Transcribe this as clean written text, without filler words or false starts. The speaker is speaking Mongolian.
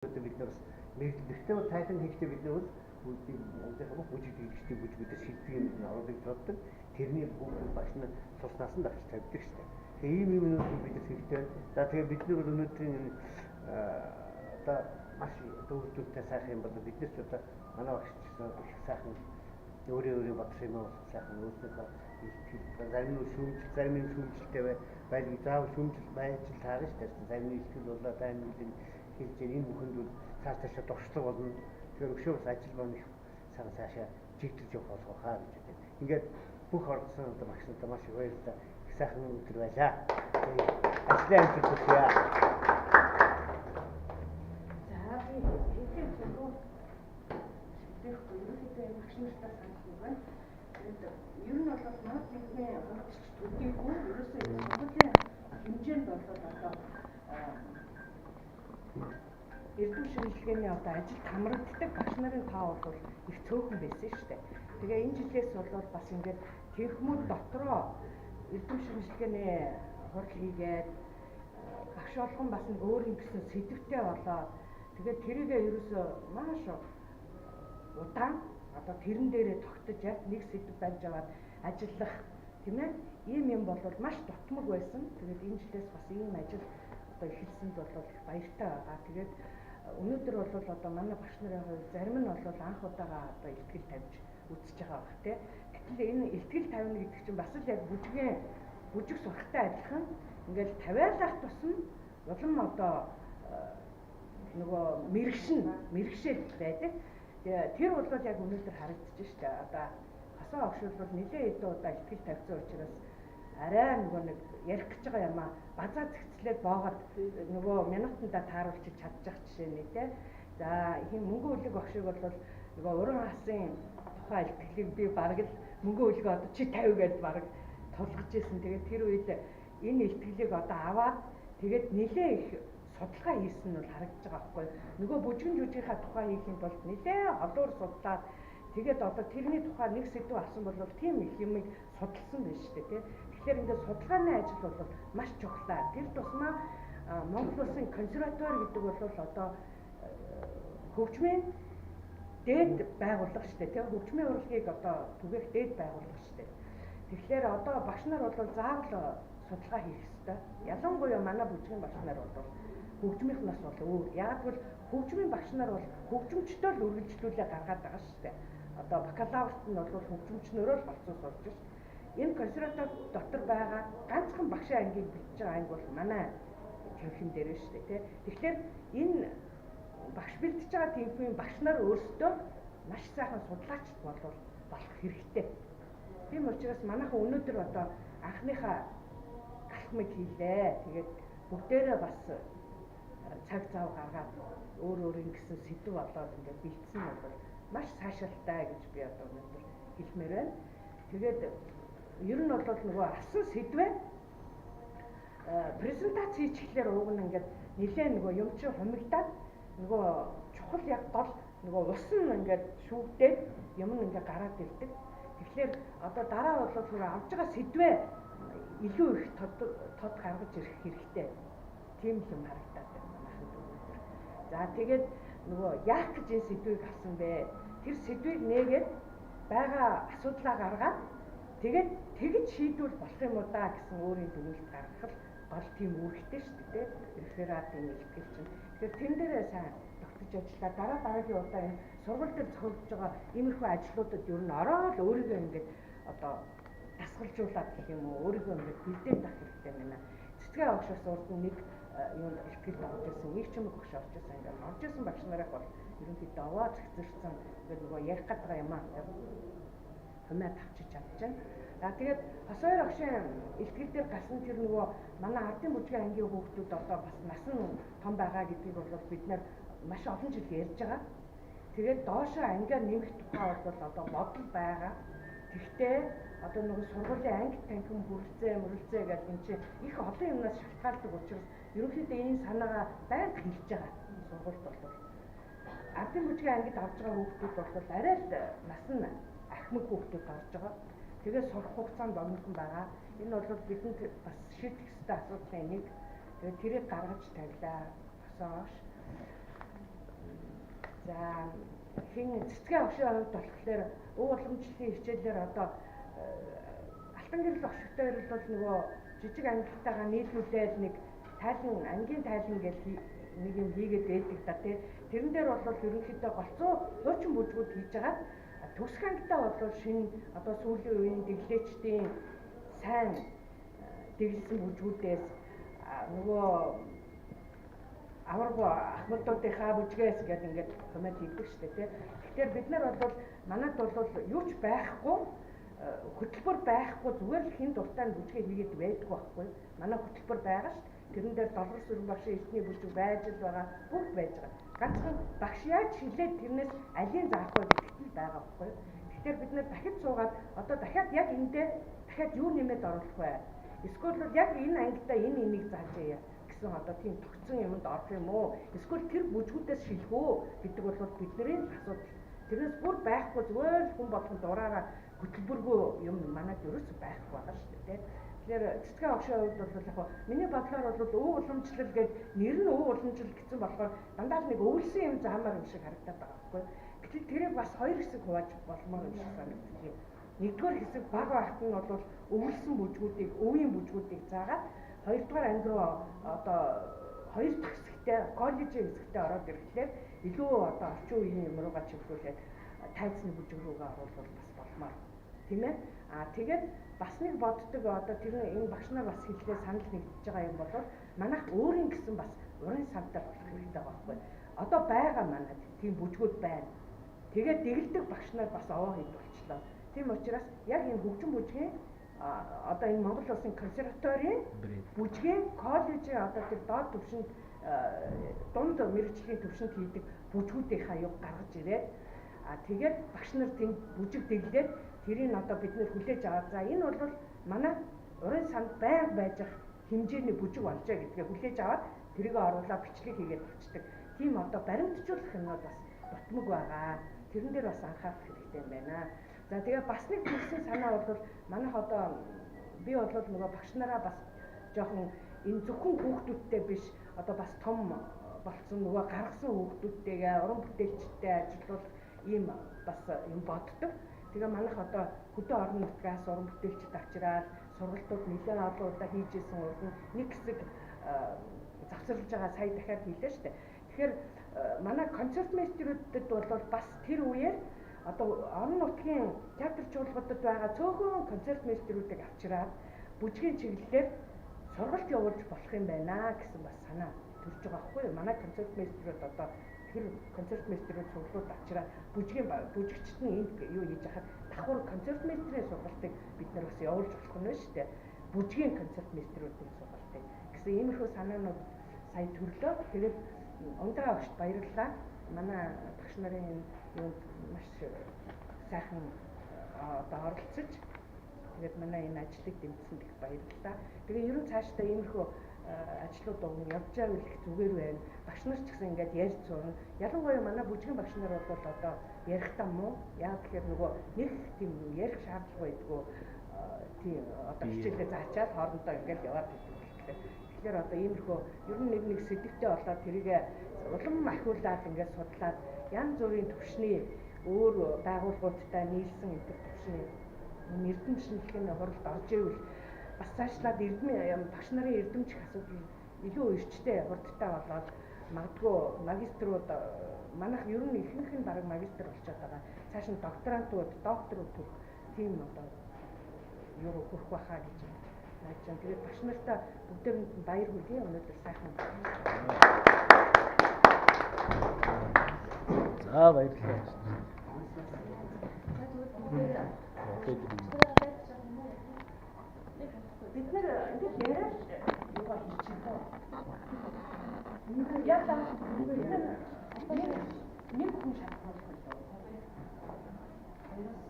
бид нар мэрэгчлээ тайлан хийхдээ бид нар үүдээ бүжиг хийхдээ бүжгүүд шилдэг юм оролцож боддог. Тэрний бүгд багш нар цуснаас нь давч тавьдаг шүү дээ. Тэгээ ийм юм бид нар хэрэгтэй. За тэгээ бид нар өнөөдрийн одоо маш дөрөвдөлтэй сайхан юм бол биднес одоо манай багш их сайхан өөрөө бодсон юм уу сайхан өөрсдөө зарим нь шүүмжил зарим нь шүүмжилтэй байл заав шүүмжил байж таарна шүү дээ. Зарим нь ихтгэл болоо дайны хэлж энэ бүхэнд бол цаашаа дуршлаг болно. Тэгэхээр өшөөс ажил маань их сайхан цаашаа жигдэж явах болох хаа гэж байна. Ингээд бүх орцсон одоо багш нартай маш их баярлалаа. Их сайхан өдөр байлаа. Ажлын амжилт хүсье. За би хэдийн зөвхөн ерөнхийдөө багш нартаа санах байна. Ер нь бол манай техникийн хөгжиж төдийгүй ерөөсөө сургуулийн хэмжээнд бол одоо эрдэм шинжилгээний одоо ажилд хамрагддаг багш нарын тоо бол их цөөхөн байсан шүү дээ. Тэгээ энэ жилээс бол бас ингээд техникүүд дотроо эрдэм шинжилгээний хурал хийгээд багш болгон бас нэг өөр юм гэсэн сэдвтэй болоод тэгээд тэрийгээ ерөөсөө маш удаан одоо тэрэн дээрээ тогтож яг нэг сэдв барьж аваад ажиллах тийм ээ ийм юм бол маш дутмаг байсан. Тэгээд энэ жилээс бас ийм ажил одоо эхэлсэнд бол их баяртай байгаа. Тэгээд өнөөдөр бол одоо манай багш нарын хувьд зарим нь бол анх удаага одоо ихтгэл тавьж үзэж байгаа баг тийм. Гэтэл энэ ихтгэл тавина гэдэг чинь бас л яг бүжиг сурахтай адилхан ингээл тавиалах тусам улам одоо нөгөө мэрэгшэл байдаг. Тэр бол яг өнөөдөр харагдаж штэ. Одоо хасаа огшуул бол нэлээд хэдэн удаа ихтгэл тавьсан учраас арай нөгөө нэг ярих гэж байгаа юм а базаа зэгцлээд боогод нөгөө минутанда тааруулчих чадчих жишээ нэ тэ. За ийм мөнгө үлэг огшиг бол нөгөө уран хасын тухай ихтгэлийг би бараг л мөнгө үлэг одоо чи 50 гэж бараг тулгаж ирсэн. Тэгээд тэр үед энэ ихтгэлийг одоо аваад тэгээд нэлээ их судалгаа хийсэн нь бол харагдаж байгаа байхгүй. Нөгөө бүжгэн жүжигийнхаа тухай хийхэд бол нэлээ олуур судлаад тэгээд одоо тэрний тухай нэг сэдв авсан бол тийм их юмыг судалсан байна шүү дээ тий. Тэгэхээр ингээд судалгааны ажил бол маш чухлаа. Тэр тусмаа Монгол Улсын консерватори гэдэг бол одоо хөгжмийн дээд байгууллага шүү дээ тий. Хөгжмийн урлагийг одоо түгээх дээд байгууллага шүү дээ. Тэгэхээр одоо багш нар бол заавал судалгаа хийх ёстой. Ялангуяа манай бүжгийн багш нар бол хөгжмийнхнаас бол өөр. Яг бол хөгжмийн багш нар бол хөгжимчдөө л үргэлжлүүлээ гаргаад байгаа шүү дээ. Одоо бакалаврт нь бол хөгжимчнөрөө л болцсон сурч шүү. Энэ консерватори дотор байгаа ганцхан багшийн ангийг бэлдэж байгаа анги бол манай төвхөн дээр шүү дээ тий. Тэгэхээр энэ багш бэлдэж байгаа төвхөн багш нар өөрсдөө маш сайхан судлаач болох хэрэгтэй. Тийм учраас манайхан өнөөдөр одоо анхныхаа галхмыг хийлээ. Тэгээд бүгдээрээ бас цаг зав гаргаад өөр ингэсэн сэдв болоод ингээд бэлдсэн бол маш цаашаалтай гэж би одоо өнөөдөр хэлмээр байна. Тэгээд ер нь бол нөгөө авсан сэдвээ презентац хийчихлээр уг нь ингээд нэлээд нөгөө юм чи хумигдаад нөгөө чухал яг гол нөгөө ус нь ингээд шүүгдээд юм нь ингээд гараад ирдэг. Тэгэхээр одоо дараа бол нөгөө авж байгаа сэдвээ илүү их тод гаргаж ирэх хэрэгтэй. Тийм юм харагдаад байна манайхад өнөөдөр. За тэгээд нөгөө яах гэж энэ сэдвийг авсан бэ? Тэр сэдвийг нээгээд байгаа асуудлаа гаргаад тэгээд тэгж шийдвэл болох юм уу да гэсэн өөрийн дүгнэлт гаргах гол тийм үүрэгтэй шүү дээ. Рефератын илтгэл чинь. Тэгэхээр тэн дээрээ сайн тогтож ажиллаа. Дараагийн удаа энэ сургууль дээр зохиогдож байгаа иймэрхүү ажлуудад ер нь ороод өөрийгөө ингээд одоо дасгалжуулаад гэх юм уу өөрийгөө ингээд бэлдээд авах хэрэгтэй байна. Цэцгээ огшоос урд нэг юм ихтгэл орж ирсэн, нэг ч юм огш орж ирсэн ингээд орж ирсэн багш нарыг бол ерөнхийдөө овоо зэгцэрсэн ингээд нөгөө ярих гэдэг юм аа. Хэмээн тавчиж чадчихна. За тэгээд хосоор огшийн ихтгэл дээр гасан тэр нөгөө манай ардын бүжгийн ангийн хүүхдүүд одоо бас насан том байгаа гэдгийг бол бид нар маш олон жил ярьж байгаа. Тэгээд доошоо ангиар нэмэх тухай бол одоо бодол байгаа. Тэгтээ одоо нөгөө сургуулийн анги танхим мөрөлцөө гэдэг энэ чинь их олон юмнаас шалтгаалдаг учраас ерөнхийдөө энэ санаагаа байнга хэлж байгаа. Сургуульд бол ардын бүжгийн ангид орж байгаа хүүхдүүд бол арай л нас нь ахмад хүүхдүүд орж байгаа. Тэгээд сурах хугацаанд богинохон байгаа. Энэ бол бидэнд бас шийдэх ёстой асуудлын нэг. Тэгээд тэрийг гаргаж тавилаа. Босоош. За хин цэцгийн огшийн хувьд болохоор өв уламжлалын хичээлээр одоо алтан гэрэл огшигтой бол нөгөө жижиг ангилтайгаа нийлүүлээд нэг тайлан ангийн тайлан гэж нэг юм хийгээд байдаг да тий. Тэрэн дээр бол ерөнхийдөө голцоо хуучин бүжгүүд хийж байгаа. Төгсөх ангитаа бол шинэ одоо сүүлийн үеийн дэглээчдийн сайн дэглэсэн бүжгүүдээс нөгөө аварга ахмадуудынхаа бүжгээс гэдэг ингээд коммент хийдэг шүү дээ тий. Тэгэхээр бид нар бол манайд бол юу ч байхгүй хөтөлбөр байхгүй зүгээр л хин дуртай нь бүжгээ хийгээд байдгүй байхгүй. Манай хөтөлбөр байгаа шүү. Тэрэн дээр доллар сүрэн багшийн эзний бүжиг байж л байгаа бүгд байж байгаа. Ганцхан багш яаж хилээд тэрнээс алийн заах вэ гэдэгт л байгаа байхгүй. Тэгэхээр бид нэр дахид суугаад одоо дахиад яг эндээ дахиад юу нэмээд оруулах вэ? Эсвэл бол яг энэ ангидаа энэ энийг заажээ гэсэн одоо тийм тогтсон юмд орох юм уу? Эсвэл тэр бүжгүүдээс шилэх үү гэдэг бол бидний асуудал. Тэрнээс бүр байхгүй зүгээр хүн болгонд дураараа хөтөлбөргүй юм манайд ерөөсөй байхгүй байгаа шүү дээ. Тэгэхээр цэцгийн огшийн хувьд бол яг миний бодлоор бол өв уламжлал гэдэг нэр нь өв уламжлал гэсэн болохоор дандаа нэг өвлсөн юм заамаар юм шиг харагдаад байгаа байхгүй. Гэтэл тэрийг бас хоёр хэсэг хувааж болмоор юм шиг санагдчих. Нэгдүгээр хэсэг баг багт нь бол өвлсөн бүжгүүдийг, өвийн бүжгүүдийг заагаад хоёрдугаар анги руу одоо хоёр дахь хэсэгтээ коллежийн хэсэгтээ ороод ирэхлээр илүү одоо орчин үеийн юм руугаа чиглүүлээд тайцны бүжиг рүүгээ оруулах бас болмоор тийм ээ. Тэгээд бас нэг боддог одоо тэр энэ багш нар бас хэллээ санал нэгдэж байгаа юм бол манайх өөрийн гэсэн бас уран сантай болох хэрэгтэй байхгүй. Одоо байгаа манайд тийм бүжгүүд байна. Тэгээд дэглэдэг багш нар бас овоо хэд болчлоо. Тийм учраас яг энэ хөгжим бүжгийн одоо энэ Монгол Улсын консерваторийн бүжгийн коллежийн одоо тэр доод түвшинд дунд мэргэжлийн түвшинд хийдэг бүжгүүдийнхаа юг гаргаж ирээд тэгээд багш нар тийм бүжиг дэглээд тэрийг одоо бид нэр хүлээж аваад за энэ бол манай уран санд байнга байж ах хэмжээний бүжиг болжээ гэдгээ хүлээж аваад тэрийг оруулаад бичлэг хийгээд болчдаг. Тийм одоо баримтжуулах юм бол бас дутмаг байгаа. Тэрэн дээр бас анхаарах хэрэгтэй юм байна. За тэгээ бас нэг төрсэн санаа бол манайх одоо би бол нөгөө багш нараа бас жоохон энэ зөвхөн хүүхдүүдтэй биш одоо бас том болсон нөгөө гаргасан хүүхдүүдтэйгээ уран бүтээлчтэй ажиллах ийм бас юм боддог. Тэгээ манайх одоо хөдөө орон нутгаас уран бүтээлчд авчираад сургалтууд нэлээд олон удаа хийж исэн уран нэг хэсэг завсарлаж байгаа сая дахиад хийлээ шүү дээ. Тэгэхээр манай концертмейстерүүдэд бол бас тэр үеэр одоо орон нутгийн театр чуулгуудад байгаа цөөхөн концертмейстерүүдийг авчираад бүжгийн чиглэлээр сургалт явуулж болох юм байна гэсэн бас санаа төрж байгаа байхгүй юу? Манай концертмейстерүүд одоо тэр концертмейстерүүд сургуулиуд авчираад бүжигчд нь энд юу хийж яхад давхар концертмейстерийн сургалтыг бид нар бас явуулж болох нь шүү дээ. Бүжгийн концертмейстерүүдийн сургалтыг гэсэн иймэрхүү санаанууд сая төрлөө. Тэгээд ундраа огт баярлалаа. Манай багш нарын юунд маш сайхан одоо оролцож тэгээд манай энэ ажлыг дэмжсэнд их баярлалаа. Тэгээ ерөн цаашдаа иймэрхүү ажлууд явж байвал их зүгээр байна. Багш нар ч гэсэн ингээд ярьж сурна. Ялангуяа манай бүжгийн багш нар бол одоо ярихдаа муу. Яг тэгэхээр нөгөө нэг тийм ярих шаардлага байдгүй. Тийм одоо хичээлээ заачаад хоорондоо ингээд яваад байдаг. Тэгэхээр одоо иймэрхүү ер нь нэг сэдвтэ болоод тэрийгэ улам ахиулаад ингээд судлаад янз бүрийн төвшний өөр байгууллагуудтай нийлсэн энэ төвшний эрдэм шинжилгээний хуралд орж ивэл бас цаашлаад багш нарын эрдэмч асуудал илүү эрчтэй хурдтай болоод магадгүй магиструуд манайх ер нь ихэнх нь бараг магистр болчиход байгаа. Цааш нь докторантууд, докторууд тийм одоо юу хөрөх байхаа гэж найж байна. Тэгээд багш нартай бүгдээрэнд нь баяр хүргэе. Өнөөдөр сайхан. За баярлалаа. Бид нэр ингээд яриад юугаа хийчихээ. Яа нэг хүн шатах болох юм.